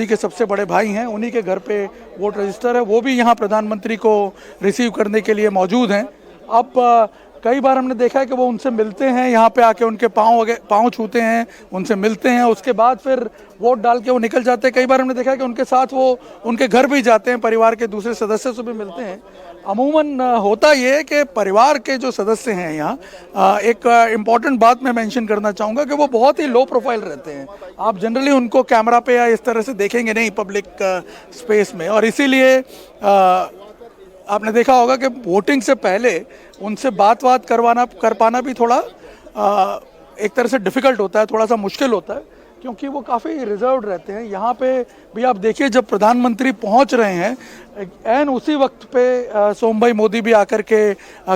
के सबसे बड़े भाई हैं, उन्हीं के घर पे वोट रजिस्टर है, वो भी यहाँ प्रधानमंत्री को रिसीव करने के लिए मौजूद हैं। अब कई बार हमने देखा है कि वो उनसे मिलते हैं, यहाँ पे आके उनके पाँव छूते हैं, उनसे मिलते हैं, उसके बाद फिर वोट डाल के वो निकल जाते हैं। कई बार हमने देखा है कि उनके साथ वो उनके घर भी जाते हैं, परिवार के दूसरे सदस्यों से भी मिलते हैं। अमूमन होता ये है कि परिवार के जो सदस्य हैं यहाँ, एक इम्पॉर्टेंट बात मैं मेंशन करना चाहूँगा कि वो बहुत ही लो प्रोफाइल रहते हैं। आप जनरली उनको कैमरा पे या इस तरह से देखेंगे नहीं पब्लिक स्पेस में, और इसीलिए आपने देखा होगा कि वोटिंग से पहले उनसे बात कर पाना भी थोड़ा एक तरह से डिफ़िकल्ट होता है, थोड़ा सा मुश्किल होता है, क्योंकि वो काफ़ी रिजर्व्ड रहते हैं। यहाँ पे भी आप देखिए, जब प्रधानमंत्री पहुँच रहे हैं एन उसी वक्त पे सोम भाई मोदी भी आकर के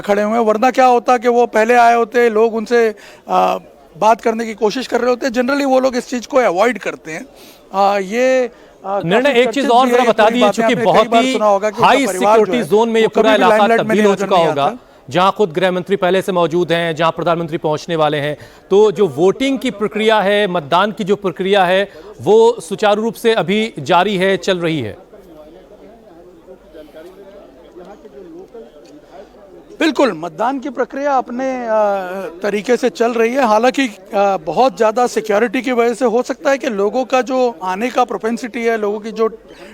खड़े हुए हैं। वरना क्या होता कि वो पहले आए होते, लोग उनसे बात करने की कोशिश कर रहे होते। जनरली वो लोग इस चीज़ को अवॉइड करते हैं। ये निर्णय एक चीज और जरा बता दी, चूंकि बहुत ही हाई सिक्योरिटी जोन में ये पूरा इलाका तब्दील हो चुका होगा, जहां खुद गृह मंत्री पहले से मौजूद हैं, जहां प्रधानमंत्री पहुंचने वाले हैं, तो जो वोटिंग की प्रक्रिया है, मतदान की जो प्रक्रिया है, वो सुचारू रूप से अभी जारी है, चल रही है। बिल्कुल, मतदान की प्रक्रिया अपने तरीके से चल रही है। हालांकि बहुत ज़्यादा सिक्योरिटी की वजह से हो सकता है कि लोगों का जो आने का प्रोपेंसिटी है, लोगों की जो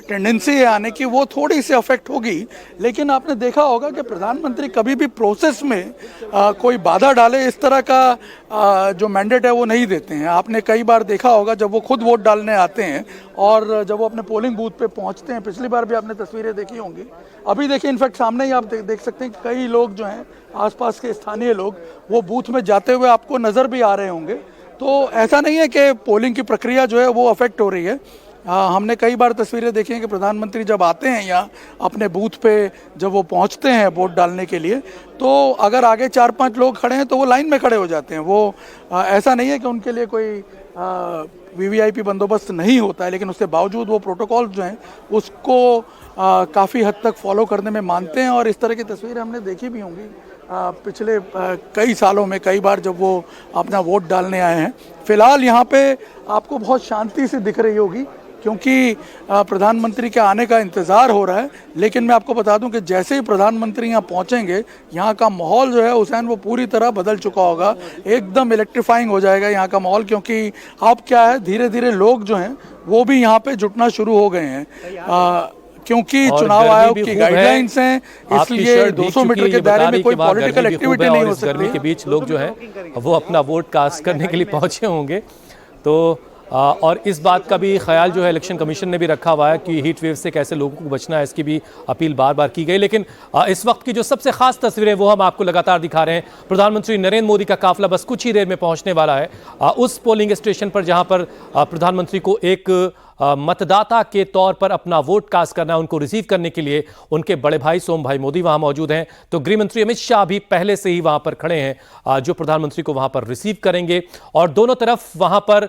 टेंडेंसी है आने की, वो थोड़ी सी अफेक्ट होगी। लेकिन आपने देखा होगा कि प्रधानमंत्री कभी भी प्रोसेस में कोई बाधा डाले, इस तरह का जो मैंडेट है वो नहीं देते हैं। आपने कई बार देखा होगा जब वो खुद वोट डालने आते हैं और जब वो अपने पोलिंग बूथ पे पहुंचते हैं, पिछली बार भी आपने तस्वीरें देखी होंगी, अभी देखिए इनफैक्ट सामने ही आप देख सकते हैं कि कई लोग जो हैं, आसपास के स्थानीय लोग, वो बूथ में जाते हुए आपको नज़र भी आ रहे होंगे। तो ऐसा नहीं है कि पोलिंग की प्रक्रिया जो है वो अफेक्ट हो रही है। हमने कई बार तस्वीरें देखी हैं कि प्रधानमंत्री जब आते हैं यहाँ अपने बूथ पे, जब वो पहुँचते हैं वोट डालने के लिए, तो अगर आगे 4-5 लोग खड़े हैं तो वो लाइन में खड़े हो जाते हैं। वो ऐसा नहीं है कि उनके लिए कोई वीवीआईपी बंदोबस्त नहीं होता है, लेकिन उसके बावजूद वो प्रोटोकॉल जो हैं उसको काफ़ी हद तक फॉलो करने में मानते हैं। और इस तरह की तस्वीरें हमने देखी भी होंगी पिछले कई सालों में, कई बार जब वो अपना वोट डालने आए हैं। फिलहाल यहाँ पे आपको बहुत शांति से दिख रही होगी, क्योंकि प्रधानमंत्री के आने का इंतज़ार हो रहा है। लेकिन मैं आपको बता दूं कि जैसे ही प्रधानमंत्री यहाँ पहुँचेंगे, यहाँ का माहौल जो है हुसैन, वो पूरी तरह बदल चुका होगा। एकदम इलेक्ट्रीफाइंग हो जाएगा यहाँ का माहौल, क्योंकि अब क्या है, धीरे धीरे लोग जो हैं वो भी यहाँ पे जुटना शुरू हो गए हैं, क्योंकि चुनाव आयोग की गाइडलाइंस हैं, इसलिए 200 मीटर के दायरे में कोई पॉलिटिकल एक्टिविटी नहीं हो सकती। गर्मी के बीच लोग जो है वो अपना वोट कास्ट करने के लिए पहुंचे होंगे। तो और इस बात का भी ख्याल जो है इलेक्शन कमीशन ने भी रखा हुआ है कि हीट वेव से कैसे लोगों को बचना है, इसकी भी अपील बार बार की गई। लेकिन इस वक्त की जो सबसे खास तस्वीरें वो हम आपको लगातार दिखा रहे हैं। प्रधानमंत्री नरेंद्र मोदी का काफिला बस कुछ ही देर में पहुंचने वाला है उस पोलिंग स्टेशन पर जहां पर प्रधानमंत्री को एक मतदाता के तौर पर अपना वोट कास्ट करना है। उनको रिसीव करने के लिए उनके बड़े भाई सोम भाई मोदी वहां मौजूद हैं, तो गृह मंत्री अमित शाह भी पहले से ही वहां पर खड़े हैं जो प्रधानमंत्री को वहां पर रिसीव करेंगे। और दोनों तरफ वहां पर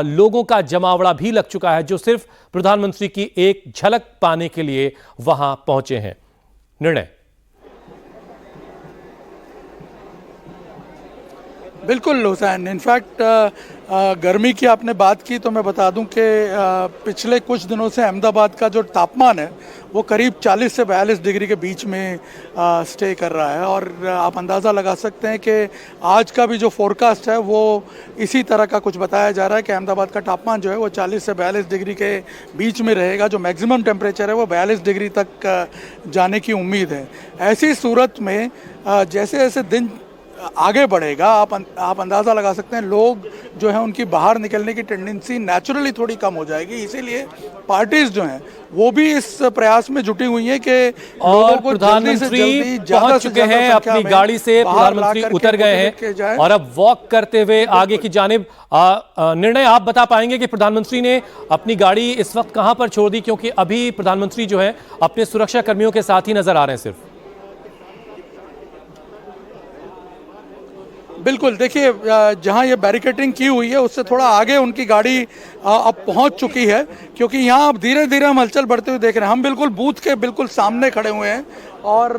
लोगों का जमावड़ा भी लग चुका है, जो सिर्फ प्रधानमंत्री की एक झलक पाने के लिए वहां पहुंचे हैं। निर्णय बिल्कुल हुसैन, इनफैक्ट गर्मी की आपने बात की तो मैं बता दूं कि पिछले कुछ दिनों से अहमदाबाद का जो तापमान है वो करीब 40 से 42 डिग्री के बीच में स्टे कर रहा है। और आप अंदाज़ा लगा सकते हैं कि आज का भी जो फोरकास्ट है वो इसी तरह का कुछ बताया जा रहा है कि अहमदाबाद का तापमान जो है वो 40 से 42 डिग्री के बीच में रहेगा। जो मैक्सिमम टेम्परेचर है वो 42 डिग्री तक जाने की उम्मीद है। ऐसी सूरत में जैसे जैसे दिन आगे बढ़ेगा, आप अंदाज़ा लगा सकते हैं, लोग जो है उनकी बाहर निकलने की टेंडेंसी नेचुरली थोड़ी कम हो जाएगी। इसीलिए पार्टीज जो हैं वो भी इस प्रयास में जुटी हुई हैं कि और प्रधानमंत्री पहुंच चुके हैं अपनी गाड़ी से, प्रधानमंत्री उतर गए हैं और अब वॉक करते हुए आगे की जानिब। निर्णय आप बता पाएंगे कि प्रधानमंत्री ने अपनी गाड़ी इस वक्त कहां पर छोड़ दी, क्योंकि अभी प्रधानमंत्री जो है अपने सुरक्षा कर्मियों के साथ ही नजर आ रहे हैं सिर्फ। बिल्कुल, देखिए जहां ये बैरिकेडिंग की हुई है उससे थोड़ा आगे उनकी गाड़ी अब पहुंच चुकी है, क्योंकि यहां अब धीरे धीरे हम हलचल बढ़ते हुए देख रहे हैं। हम बिल्कुल बूथ के बिल्कुल सामने खड़े हुए हैं और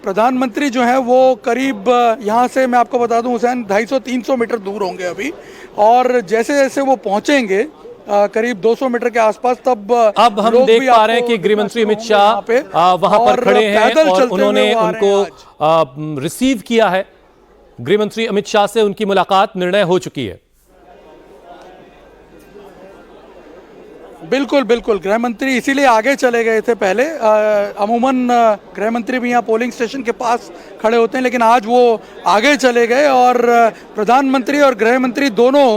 प्रधानमंत्री जो है वो करीब यहां से मैं आपको बता दूं हुसैन 250-300 मीटर दूर होंगे अभी। और जैसे जैसे वो पहुंचेंगे करीब 200 मीटर के आसपास, तब अब हम लोग देख भी पा रहे हैं आपको कि गृह मंत्री अमित दिखाई होंगे यहाँ पे, शाह वहां पर और खड़े हैं पैदल और चलते हुए उन्होंने वो आ रहे हैं उनको आज। रिसीव किया है। गृह मंत्री अमित शाह से उनकी मुलाकात निर्णय हो चुकी है। बिल्कुल बिल्कुल, गृह मंत्री इसीलिए आगे चले गए थे पहले। अमूमन गृह मंत्री भी यहाँ पोलिंग स्टेशन के पास खड़े होते हैं, लेकिन आज वो आगे चले गए और प्रधानमंत्री और गृह मंत्री दोनों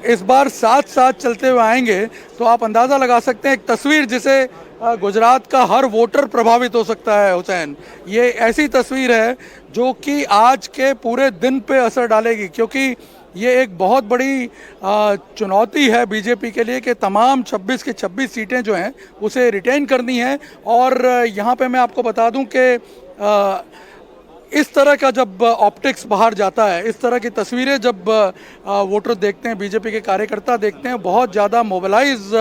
इस बार साथ साथ चलते हुए आएंगे। तो आप अंदाज़ा लगा सकते हैं, एक तस्वीर जिसे गुजरात का हर वोटर प्रभावित हो सकता है हुसैन, ये ऐसी तस्वीर है जो कि आज के पूरे दिन पे असर डालेगी, क्योंकि ये एक बहुत बड़ी चुनौती है बीजेपी के लिए कि तमाम 26 की 26 सीटें जो हैं उसे रिटेन करनी है। और यहाँ पे मैं आपको बता दूं कि इस तरह का जब ऑप्टिक्स बाहर जाता है, इस तरह की तस्वीरें जब वोटर देखते हैं, बीजेपी के कार्यकर्ता देखते हैं, बहुत ज़्यादा मोबिलाइज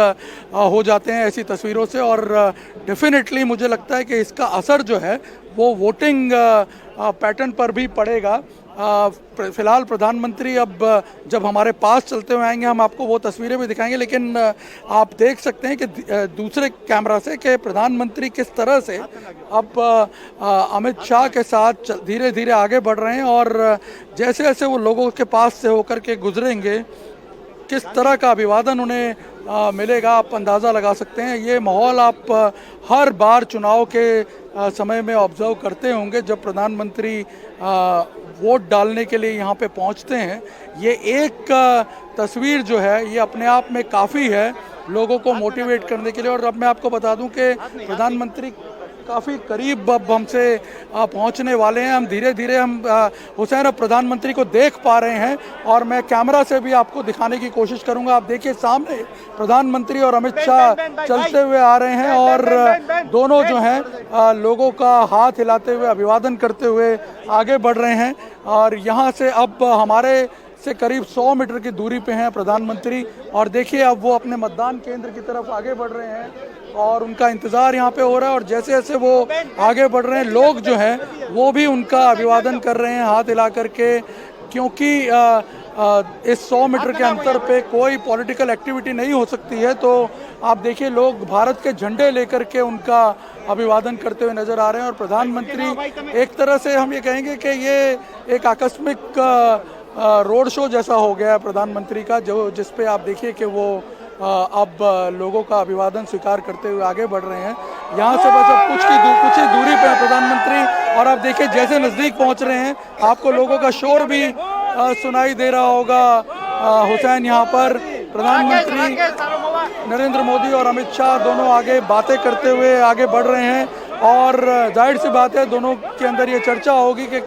हो जाते हैं ऐसी तस्वीरों से। और डेफिनेटली मुझे लगता है कि इसका असर जो है वो वोटिंग पैटर्न पर भी पड़ेगा। फिलहाल प्रधानमंत्री अब जब हमारे पास चलते हुए आएंगे, हम आपको वो तस्वीरें भी दिखाएंगे, लेकिन आप देख सकते हैं कि दूसरे कैमरा से कि प्रधानमंत्री किस तरह से अब अमित शाह के साथ धीरे धीरे आगे बढ़ रहे हैं। और जैसे जैसे वो लोगों के पास से होकर के गुजरेंगे, किस तरह का अभिवादन उन्हें मिलेगा, आप अंदाज़ा लगा सकते हैं। ये माहौल आप हर बार चुनाव के समय में ऑब्जर्व करते होंगे, जब प्रधानमंत्री वोट डालने के लिए यहाँ पे पहुँचते हैं। ये एक तस्वीर जो है ये अपने आप में काफ़ी है लोगों को मोटिवेट करने के लिए। और अब मैं आपको बता दूं कि प्रधानमंत्री काफ़ी करीब अब हमसे पहुंचने वाले हैं। हम धीरे धीरे हुसैन अब प्रधानमंत्री को देख पा रहे हैं, और मैं कैमरा से भी आपको दिखाने की कोशिश करूंगा। आप देखिए सामने प्रधानमंत्री और अमित शाह चलते हुए आ रहे हैं, और दोनों जो हैं लोगों का हाथ हिलाते हुए अभिवादन करते हुए आगे बढ़ रहे हैं। और यहाँ से अब हमारे से करीब 100 मीटर की दूरी पे हैं प्रधानमंत्री, और देखिए अब वो अपने मतदान केंद्र की तरफ आगे बढ़ रहे हैं और उनका इंतज़ार यहाँ पे हो रहा है। और जैसे जैसे वो आगे बढ़ रहे हैं, लोग जो हैं वो भी उनका अभिवादन कर रहे हैं हाथ हिला करके, क्योंकि इस 100 मीटर के अंतर पे कोई पॉलिटिकल एक्टिविटी नहीं हो सकती है। तो आप देखिए लोग भारत के झंडे लेकर के उनका अभिवादन करते हुए नजर आ रहे हैं। और प्रधानमंत्री एक तरह से हम ये कहेंगे कि ये एक आकस्मिक रोड शो जैसा हो गया है प्रधानमंत्री का, जो जिसपे आप देखिए कि वो अब लोगों का अभिवादन स्वीकार करते हुए आगे बढ़ रहे हैं। यहाँ से बस अब कुछ ही दूरी पे है प्रधानमंत्री, और आप देखिए जैसे नज़दीक पहुँच रहे हैं आपको लोगों का शोर भी सुनाई दे रहा होगा। हुसैन यहाँ पर प्रधानमंत्री नरेंद्र मोदी और अमित शाह दोनों आगे बातें करते हुए आगे बढ़ रहे हैं, और जाहिर सी बात है दोनों के अंदर ये चर्चा होगी कि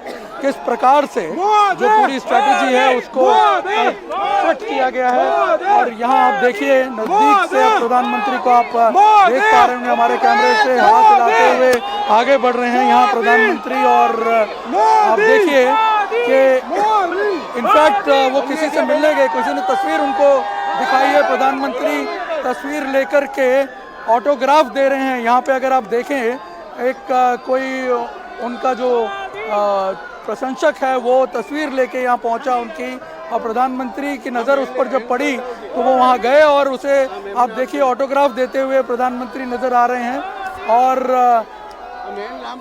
किस प्रकार से जो पूरी स्ट्रैटेजी है उसको फिट किया गया है। और यहाँ आप देखिए नजदीक से अब प्रधानमंत्री को आप देख पा रहे होंगे, हमारे कैमरे से हाथ हिलाते हुए आगे बढ़ रहे हैं यहाँ प्रधानमंत्री। और आप देखिए कि इनफैक्ट वो किसी से मिलने गए, किसी ने तस्वीर उनको दिखाई है, प्रधानमंत्री तस्वीर लेकर के ऑटोग्राफ दे रहे हैं। यहाँ पे अगर आप देखें एक कोई उनका जो प्रशंसक है वो तस्वीर लेके यहाँ पहुँचा उनकी, और प्रधानमंत्री की नज़र उस पर जब पड़ी तो वो वहाँ गए और उसे आप देखिए ऑटोग्राफ देते हुए प्रधानमंत्री नज़र आ रहे हैं। और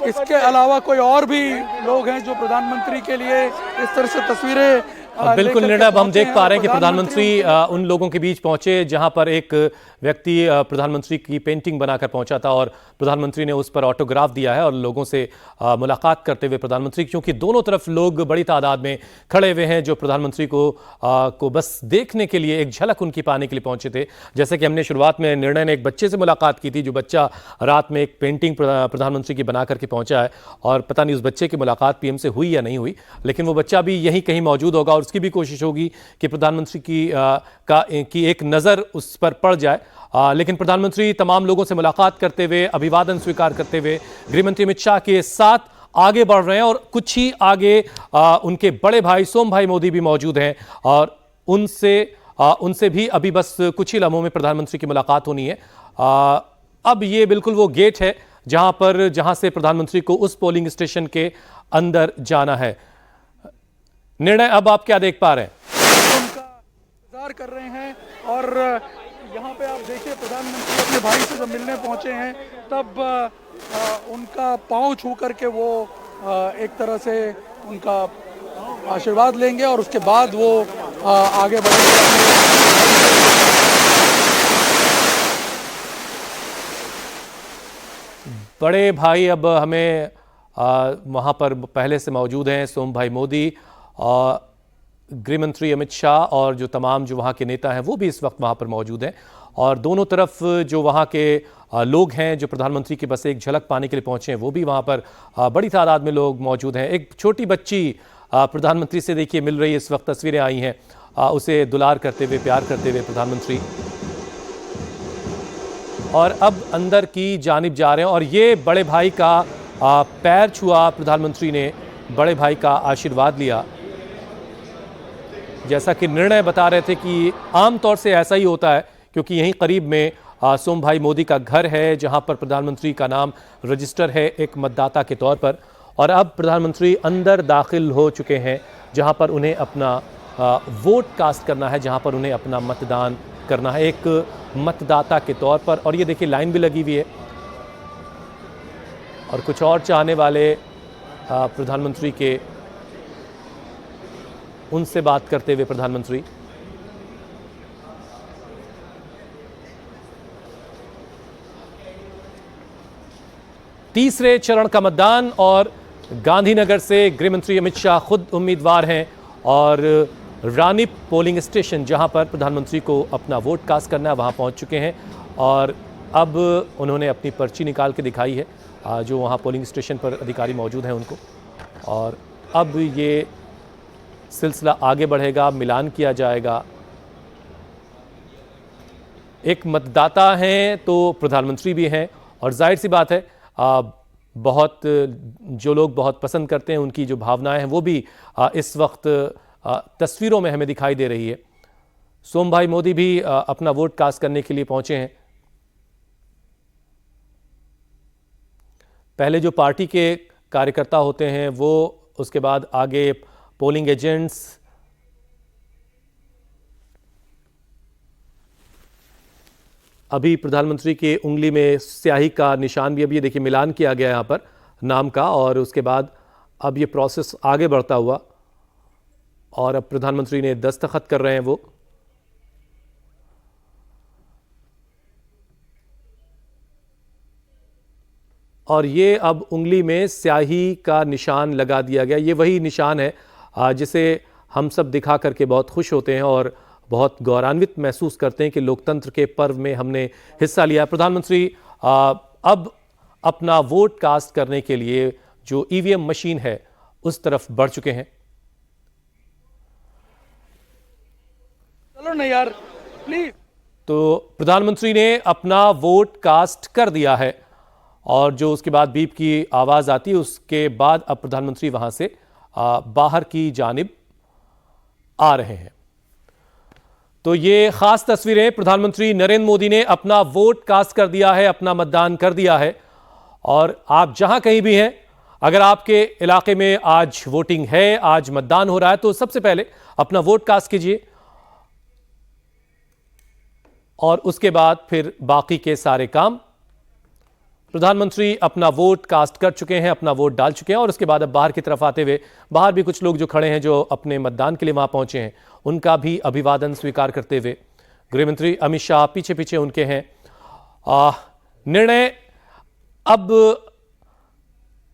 इसके अलावा कोई और भी लोग हैं जो प्रधानमंत्री के लिए इस तरह से तस्वीरें बिल्कुल निर्णय अब हम देख पा रहे हैं कि प्रधानमंत्री उन लोगों के बीच पहुंचे जहां पर एक व्यक्ति प्रधानमंत्री की पेंटिंग बनाकर पहुंचा था, और प्रधानमंत्री ने उस पर ऑटोग्राफ दिया है। और लोगों से मुलाकात करते हुए प्रधानमंत्री, क्योंकि दोनों तरफ लोग बड़ी तादाद में खड़े हुए हैं जो प्रधानमंत्री को बस देखने के लिए, एक झलक उनकी पाने के लिए पहुंचे थे। जैसे कि हमने शुरुआत में निर्णय ने एक बच्चे से मुलाकात की थी, जो बच्चा रात में एक पेंटिंग प्रधानमंत्री की बना करके पहुंचा है, और पता नहीं उस बच्चे की मुलाकात पीएम से हुई या नहीं हुई, लेकिन वो बच्चा भी यहीं कहीं मौजूद होगा, और उसकी भी कोशिश होगी कि प्रधानमंत्री की एक नज़र उस पर पड़ जाए। लेकिन प्रधानमंत्री तमाम लोगों से मुलाकात करते हुए, अभिवादन स्वीकार करते हुए गृहमंत्री अमित शाह के साथ आगे बढ़ रहे हैं, और कुछ ही आगे उनके बड़े भाई सोम भाई मोदी भी मौजूद हैं, और उनसे भी अभी बस कुछ ही लम्हों में प्रधानमंत्री की मुलाकात होनी है। अब ये बिल्कुल वो गेट है जहां से प्रधानमंत्री को उस पोलिंग स्टेशन के अंदर जाना है। निर्णय अब आप क्या देख पा रहे हैं? इंतजार कर रहे हैं। और यहाँ पे आप देखिए प्रधानमंत्री अपने भाई से जब मिलने पहुंचे हैं तब उनका पांव छू करके वो एक तरह से उनका आशीर्वाद लेंगे और उसके बाद वो आगे बढ़ेंगे। बड़े भाई अब हमें वहाँ पर पहले से मौजूद हैं, सोम भाई मोदी और गृह मंत्री अमित शाह और जो तमाम जो वहाँ के नेता हैं वो भी इस वक्त वहाँ पर मौजूद हैं। और दोनों तरफ जो वहाँ के लोग हैं जो प्रधानमंत्री की बस एक झलक पाने के लिए पहुँचे हैं वो भी वहाँ पर बड़ी तादाद में लोग मौजूद हैं। एक छोटी बच्ची प्रधानमंत्री से देखिए मिल रही है, इस वक्त तस्वीरें आई हैं, उसे दुलार करते हुए, प्यार करते हुए प्रधानमंत्री, और अब अंदर की जानिब जा रहे हैं। और ये बड़े भाई का पैर छुआ, प्रधानमंत्री ने बड़े भाई का आशीर्वाद लिया। जैसा कि निर्णय बता रहे थे कि आमतौर से ऐसा ही होता है, क्योंकि यहीं करीब में सोम भाई मोदी का घर है जहां पर प्रधानमंत्री का नाम रजिस्टर है एक मतदाता के तौर पर। और अब प्रधानमंत्री अंदर दाखिल हो चुके हैं जहां पर उन्हें अपना वोट कास्ट करना है, जहां पर उन्हें अपना मतदान करना है एक मतदाता के तौर पर। और ये देखिए लाइन भी लगी हुई है और कुछ और चाहने वाले प्रधानमंत्री के, उनसे बात करते हुए प्रधानमंत्री। तीसरे चरण का मतदान और गांधीनगर से गृहमंत्री अमित शाह खुद उम्मीदवार हैं और रानी पोलिंग स्टेशन जहां पर प्रधानमंत्री को अपना वोट कास्ट करना है वहां पहुंच चुके हैं। और अब उन्होंने अपनी पर्ची निकाल के दिखाई है, जो वहां पोलिंग स्टेशन पर अधिकारी मौजूद हैं उनको। और अब ये सिलसिला आगे बढ़ेगा, मिलान किया जाएगा। एक मतदाता हैं तो प्रधानमंत्री भी हैं और जाहिर सी बात है बहुत जो लोग बहुत पसंद करते हैं उनकी जो भावनाएं हैं वो भी इस वक्त तस्वीरों में हमें दिखाई दे रही है। सोम भाई मोदी भी अपना वोट कास्ट करने के लिए पहुंचे हैं। पहले जो पार्टी के कार्यकर्ता होते हैं वो, उसके बाद आगे पोलिंग एजेंट्स, अभी प्रधानमंत्री के उंगली में स्याही का निशान भी, अभी ये देखिए मिलान किया गया यहाँ पर नाम का। और उसके बाद अब ये प्रोसेस आगे बढ़ता हुआ और अब प्रधानमंत्री ने दस्तखत कर रहे हैं वो। और ये अब उंगली में स्याही का निशान लगा दिया गया। ये वही निशान है जिसे हम सब दिखा करके बहुत खुश होते हैं और बहुत गौरवान्वित महसूस करते हैं कि लोकतंत्र के पर्व में हमने हिस्सा लिया। प्रधानमंत्री अब अपना वोट कास्ट करने के लिए जो ईवीएम मशीन है उस तरफ बढ़ चुके हैं। चलो ना यार प्लीज। तो प्रधानमंत्री ने अपना वोट कास्ट कर दिया है और जो उसके बाद बीप की आवाज आती है उसके बाद अब प्रधानमंत्री वहां से बाहर की जानिब आ रहे हैं। तो ये खास तस्वीरें, प्रधानमंत्री नरेंद्र मोदी ने अपना वोट कास्ट कर दिया है, अपना मतदान कर दिया है। और आप जहां कहीं भी हैं, अगर आपके इलाके में आज वोटिंग है, आज मतदान हो रहा है, तो सबसे पहले अपना वोट कास्ट कीजिए और उसके बाद फिर बाकी के सारे काम। प्रधानमंत्री अपना वोट कास्ट कर चुके हैं, अपना वोट डाल चुके हैं और उसके बाद अब बाहर की तरफ आते हुए, बाहर भी कुछ लोग जो खड़े हैं जो अपने मतदान के लिए वहां पहुंचे हैं, उनका भी अभिवादन स्वीकार करते हुए गृहमंत्री अमित शाह पीछे पीछे उनके हैं। निर्णय अब